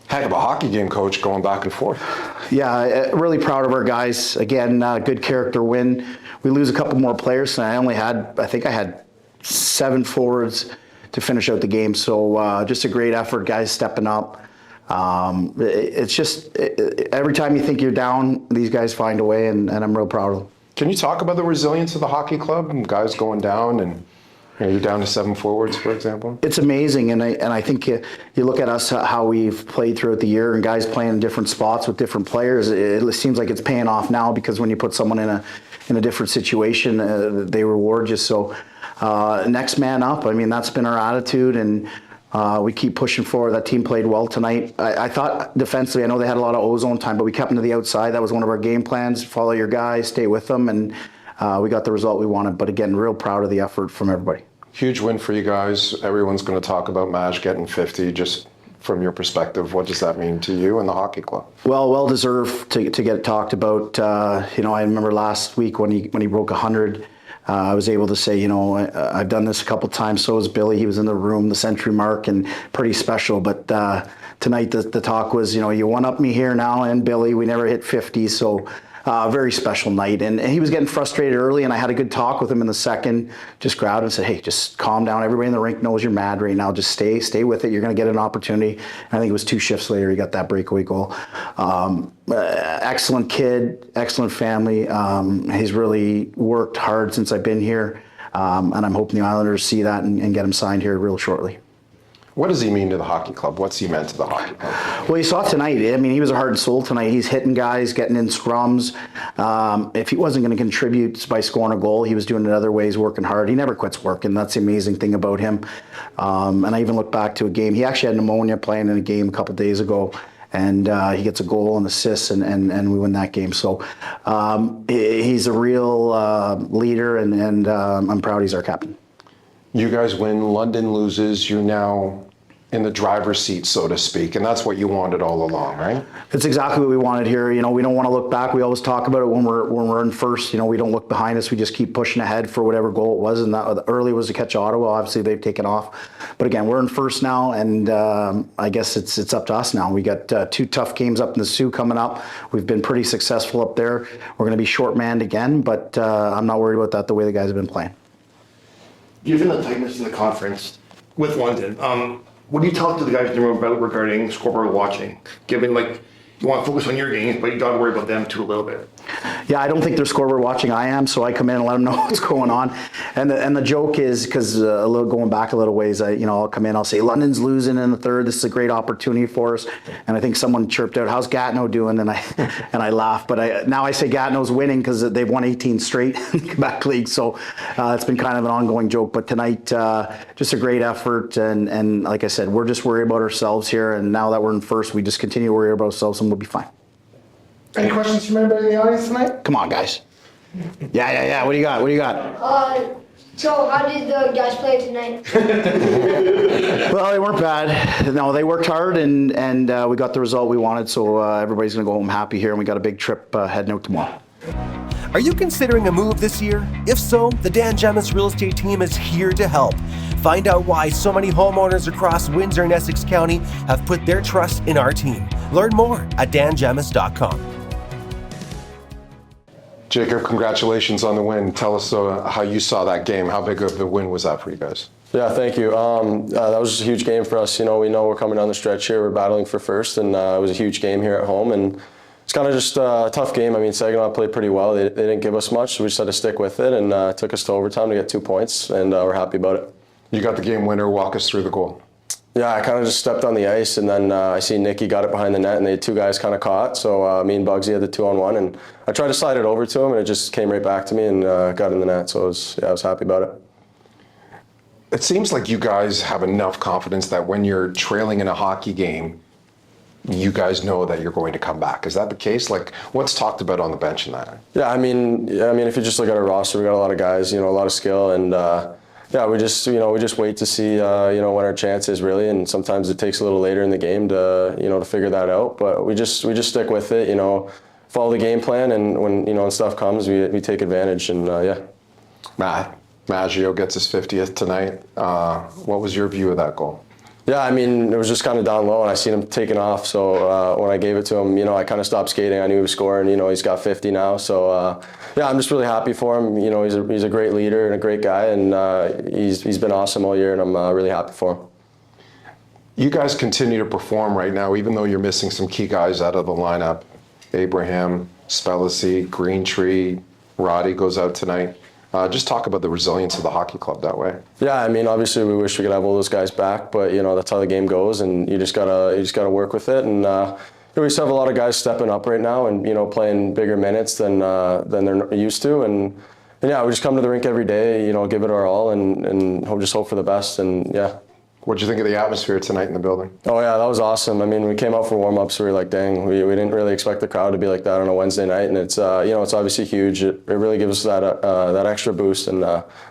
Heck of a hockey game, Coach, going back and forth. Yeah, really proud of our guys. Again, good character win. We lose a couple more players, and I think I had 7 forwards to finish out the game. So just a great effort, guys stepping up. It's just every time you think you're down, these guys find a way, and I'm real proud of them. Can you talk about the resilience of the hockey club and guys going down and you're down to 7 forwards, for example? It's amazing, and I think you look at us, how we've played throughout the year, and guys playing in different spots with different players. It seems like it's paying off now, because when you put someone in a different situation, they reward you. So next man up. I mean, that's been our attitude, and we keep pushing forward. That team played well tonight. I thought defensively, I know they had a lot of ozone time, but we kept them to the outside. That was one of our game plans: follow your guys, stay with them, and we got the result we wanted. But again, real proud of the effort from everybody. Huge win for you guys. Everyone's going to talk about Maggio getting 50. Just from your perspective, what does that mean to you and the hockey club? Well deserved to get talked about. I remember last week when he broke 100. I was able to say, I've done this a couple times. So was Billy. He was in the room, the century mark, and pretty special. But tonight the talk was, you one-up me here now, and Billy. We never hit 50, so. Very special night, and he was getting frustrated early, and I had a good talk with him in the second. Just grabbed him and said, "Hey, just calm down. Everybody in the rink knows you're mad right now. Just stay with it. You're going to get an opportunity." And I think it was 2 shifts later he got that breakaway goal. Excellent kid, excellent family. He's really worked hard since I've been here, and I'm hoping the Islanders see that and get him signed here real shortly. What does he mean to the hockey club? What's he meant to the hockey club? Well, you saw tonight. I mean, he was a heart and soul tonight. He's hitting guys, getting in scrums. If he wasn't going to contribute by scoring a goal, he was doing it other ways, working hard. He never quits working. That's the amazing thing about him. And I even look back to a game. He actually had pneumonia playing in a game a couple days ago, and he gets a goal and assists, and we win that game. So he's a real leader, and I'm proud he's our captain. You guys win, London loses, you're now in the driver's seat, so to speak, and that's what you wanted all along, right? It's exactly what we wanted here. We don't want to look back. We always talk about it when we're in first. We don't look behind us. We just keep pushing ahead for whatever goal it was, and that early was to catch Ottawa. Obviously, they've taken off, but again, we're in first now, and I guess it's up to us now. We got 2 tough games up in the Sioux coming up. We've been pretty successful up there. We're going to be short-manned again, but I'm not worried about that. The way the guys have been playing. Given the tightness in the conference with London, what do you talk to the guys in the room about regarding scoreboard watching? Given you want to focus on your games, but you got to worry about them too a little bit. Yeah, I don't think they're scoreboard watching. I am, so I come in and let them know what's going on. And the joke is, because going back a little ways, I'll come in, I'll say London's losing in the third. This is a great opportunity for us. And I think someone chirped out, "How's Gatineau doing?" And I laugh. But now I say Gatineau's winning because they've won 18 straight in the Quebec League. So it's been kind of an ongoing joke. But tonight, just a great effort. And like I said, we're just worried about ourselves here. And now that we're in first, we just continue to worry about ourselves, and we'll be fine. Any questions from anybody in the audience tonight? Come on, guys. Yeah. What do you got? So how did the guys play tonight? Well, they weren't bad. No, they worked hard, and we got the result we wanted. So everybody's going to go home happy here, and we got a big trip heading out tomorrow. Are you considering a move this year? If so, the Dan Gemus Real Estate team is here to help. Find out why so many homeowners across Windsor and Essex County have put their trust in our team. Learn more at dangemus.com. Jacob, congratulations on the win. Tell us how you saw that game. How big of a win was that for you guys? Yeah, thank you. That was just a huge game for us. We know we're coming down the stretch here. We're battling for first, and it was a huge game here at home. And it's kind of just a tough game. I mean, Saginaw played pretty well. They didn't give us much, so we just had to stick with it, and it took us to overtime to get 2 points, and we're happy about it. You got the game winner. Walk us through the goal. Yeah, I kind of just stepped on the ice, and then I see Nicky got it behind the net, and they had 2 guys kind of caught. So me and Bugsy had the 2-on-1, and I tried to slide it over to him, and it just came right back to me and got in the net. So I was happy about it. It seems like you guys have enough confidence that when you're trailing in a hockey game, you guys know that you're going to come back. Is that the case? What's talked about on the bench in that? Yeah, I mean, if you just look at our roster, we got a lot of guys, a lot of skill, and yeah, we just wait to see, when our chance is really, and sometimes it takes a little later in the game to, to figure that out. But we just stick with it, follow the game plan, and when stuff comes, we take advantage, and yeah. Maggio gets his 50th tonight. What was your view of that goal? Yeah, I mean, it was just kind of down low, and I seen him taking off. So when I gave it to him, you know, I kind of stopped skating. I knew he was scoring. You know, he's got 50 now. So yeah, I'm just really happy for him. You know, he's a great leader and a great guy, and he's been awesome all year, and I'm really happy for him. You guys continue to perform right now, even though you're missing some key guys out of the lineup. Abraham, Spellacy, Greentree, Roddy goes out tonight. Just talk about the resilience of the hockey club that way. Yeah, I mean, obviously we wish we could have all those guys back, but you know that's how the game goes, and you just gotta work with it. And you know, we just have a lot of guys stepping up right now, and you know, playing bigger minutes than they're used to. And yeah, we just come to the rink every day, you know, give it our all, and just hope for the best. And yeah. What'd you think of the atmosphere tonight in the building? Oh yeah, that was awesome. I mean, we came out for warm-ups, we were like, dang, we didn't really expect the crowd to be like that on a Wednesday night, and it's you know, it's obviously huge. It really gives us that extra boost, and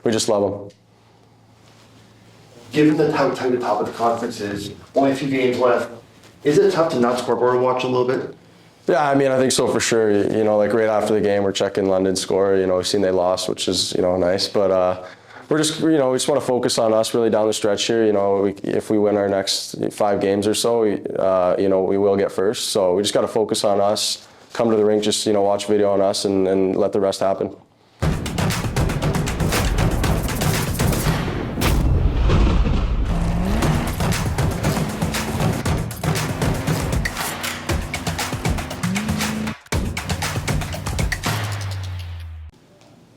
we just love them. Given how tight the top of the conference is, only a few games left, is it tough to not scoreboard watch a little bit? Yeah, I mean, I think so for sure. You know, like right after the game, we're checking London's score. You know, we've seen they lost, which is, you know, nice, but we're just, you know, we just want to focus on us really down the stretch here. You know, if we win our next 5 games or so, you know, we will get first. So we just got to focus on us, come to the rink, just, you know, watch video on us and let the rest happen.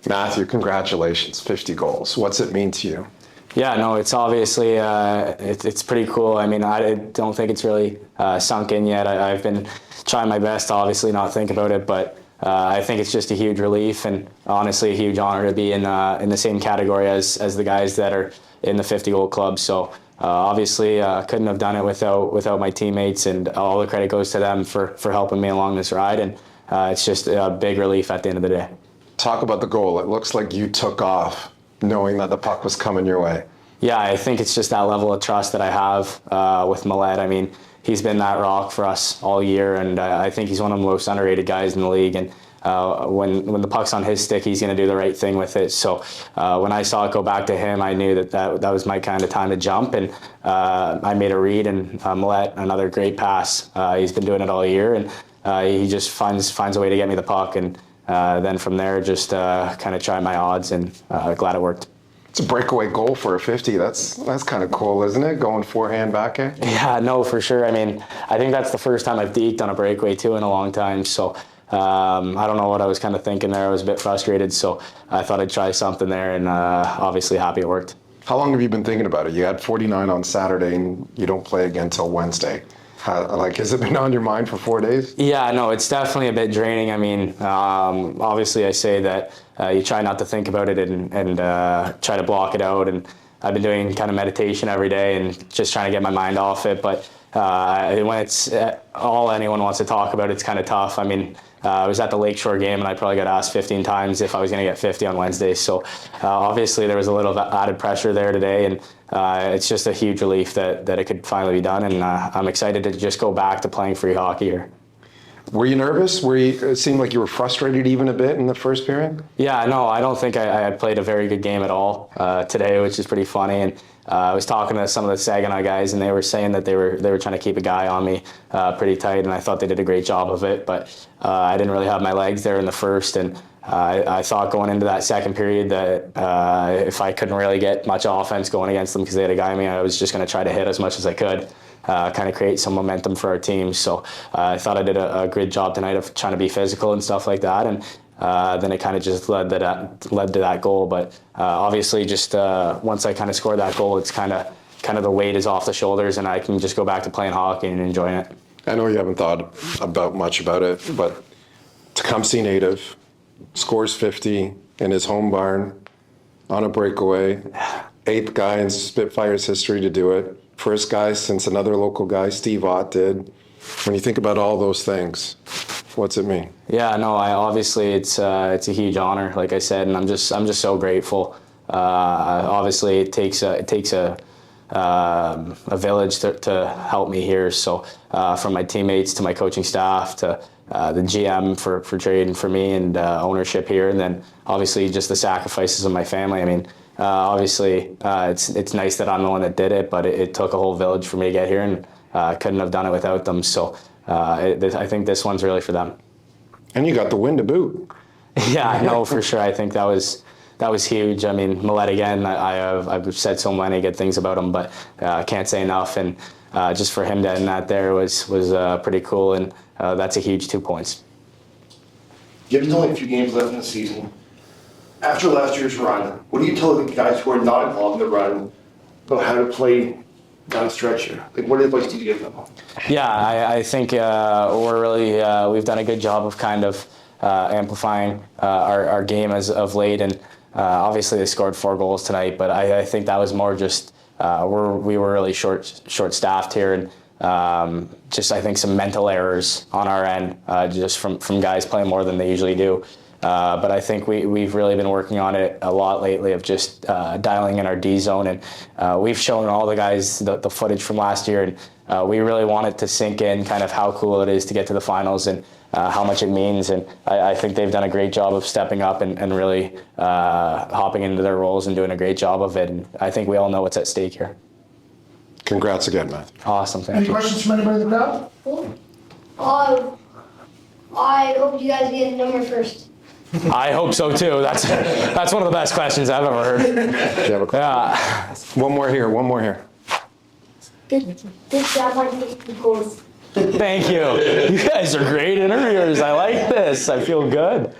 Matthew, congratulations, 50 goals. What's it mean to you? Yeah, no, it's obviously, it's pretty cool. I mean, I don't think it's really sunk in yet. I've been trying my best to obviously not think about it, but I think it's just a huge relief and honestly a huge honor to be in the same category as the guys that are in the 50-goal club. So obviously couldn't have done it without my teammates, and all the credit goes to them for helping me along this ride, and it's just a big relief at the end of the day. Talk about the goal. It looks like you took off knowing that the puck was coming your way. Yeah, I think it's just that level of trust that I have with Maillet. I mean, he's been that rock for us all year, and I think he's one of the most underrated guys in the league. And when the puck's on his stick, he's going to do the right thing with it. So when I saw it go back to him, I knew that was my kind of time to jump, and I made a read, and Maillet, another great pass. He's been doing it all year, and he just finds a way to get me the puck, and then from there, just kind of try my odds, and glad it worked. It's a breakaway goal for a 50. That's kind of cool, isn't it? Going forehand, backhand? Yeah, no, for sure. I mean, I think that's the first time I've deked on a breakaway too in a long time. So I don't know what I was kind of thinking there. I was a bit frustrated, so I thought I'd try something there, and obviously happy it worked. How long have you been thinking about it? You had 49 on Saturday, and you don't play again till Wednesday. Has it been on your mind for 4 days? Yeah, no, it's definitely a bit draining. I mean, obviously I say that you try not to think about it and try to block it out. And I've been doing kind of meditation every day and just trying to get my mind off it. But when it's all anyone wants to talk about, it's kind of tough. I mean, I was at the Lakeshore game, and I probably got asked 15 times if I was going to get 50 on Wednesday. So obviously there was a little added pressure there today, and it's just a huge relief that it could finally be done, and I'm excited to just go back to playing free hockey here. Were you nervous? It seemed like you were frustrated even a bit in the first period? Yeah, no, I don't think I played a very good game at all today, which is pretty funny. And I was talking to some of the Saginaw guys, and they were saying that they were trying to keep a guy on me pretty tight, and I thought they did a great job of it. But I didn't really have my legs there in the first, and I thought going into that second period that if I couldn't really get much offense going against them because they had a guy on me, I was just going to try to hit as much as I could. Kind of create some momentum for our team. So I thought I did a good job tonight of trying to be physical and stuff like that, and then it kind of just led to that goal. But obviously, just once I kind of scored that goal, it's kind of the weight is off the shoulders, and I can just go back to playing hockey and enjoying it. I know you haven't thought much about it, but Tecumseh native scores 50 in his home barn on a breakaway, 8th guy in Spitfires history to do it. First guy since another local guy, Steve Ott, did. When you think about all those things, what's it mean? Yeah, no, obviously it's a huge honor, like I said, and I'm just so grateful. Obviously, it takes a village to help me here. So from my teammates to my coaching staff to the GM for trading for me and ownership here, and then obviously just the sacrifices of my family. I mean, Obviously, it's nice that I'm the one that did it, but it took a whole village for me to get here, and couldn't have done it without them. So I think this one's really for them. And you got the win to boot. Yeah, no, for sure. I think that was huge. I mean, Maillet again. I've said so many good things about him, but can't say enough. And just for him to end that there was pretty cool, and that's a huge 2 points. Given only a few games left in the season, after last year's run, what do you tell the guys who are not involved in the run about how to play down the stretch here? Like, what advice do you give them? Yeah, I think we're really we've done a good job of kind of amplifying our game as of late, and obviously they scored 4 goals tonight, but I think that was more just we were really short-staffed here, and just I think some mental errors on our end, just from guys playing more than they usually do. But I think we've really been working on it a lot lately of just dialing in our D zone, and we've shown all the guys the footage from last year, and we really want it to sink in kind of how cool it is to get to the finals and how much it means. And I think they've done a great job of stepping up and really hopping into their roles and doing a great job of it. And I think we all know what's at stake here. Congrats again, Matt. Awesome, thank Any you. questions from anybody in the crowd? I hope you guys get the number first. I hope so too. That's one of the best questions I've ever heard. Do you have a question? Yeah. One more here. Good job on the goals. Thank you. You guys are great interviewers. I like this. I feel good.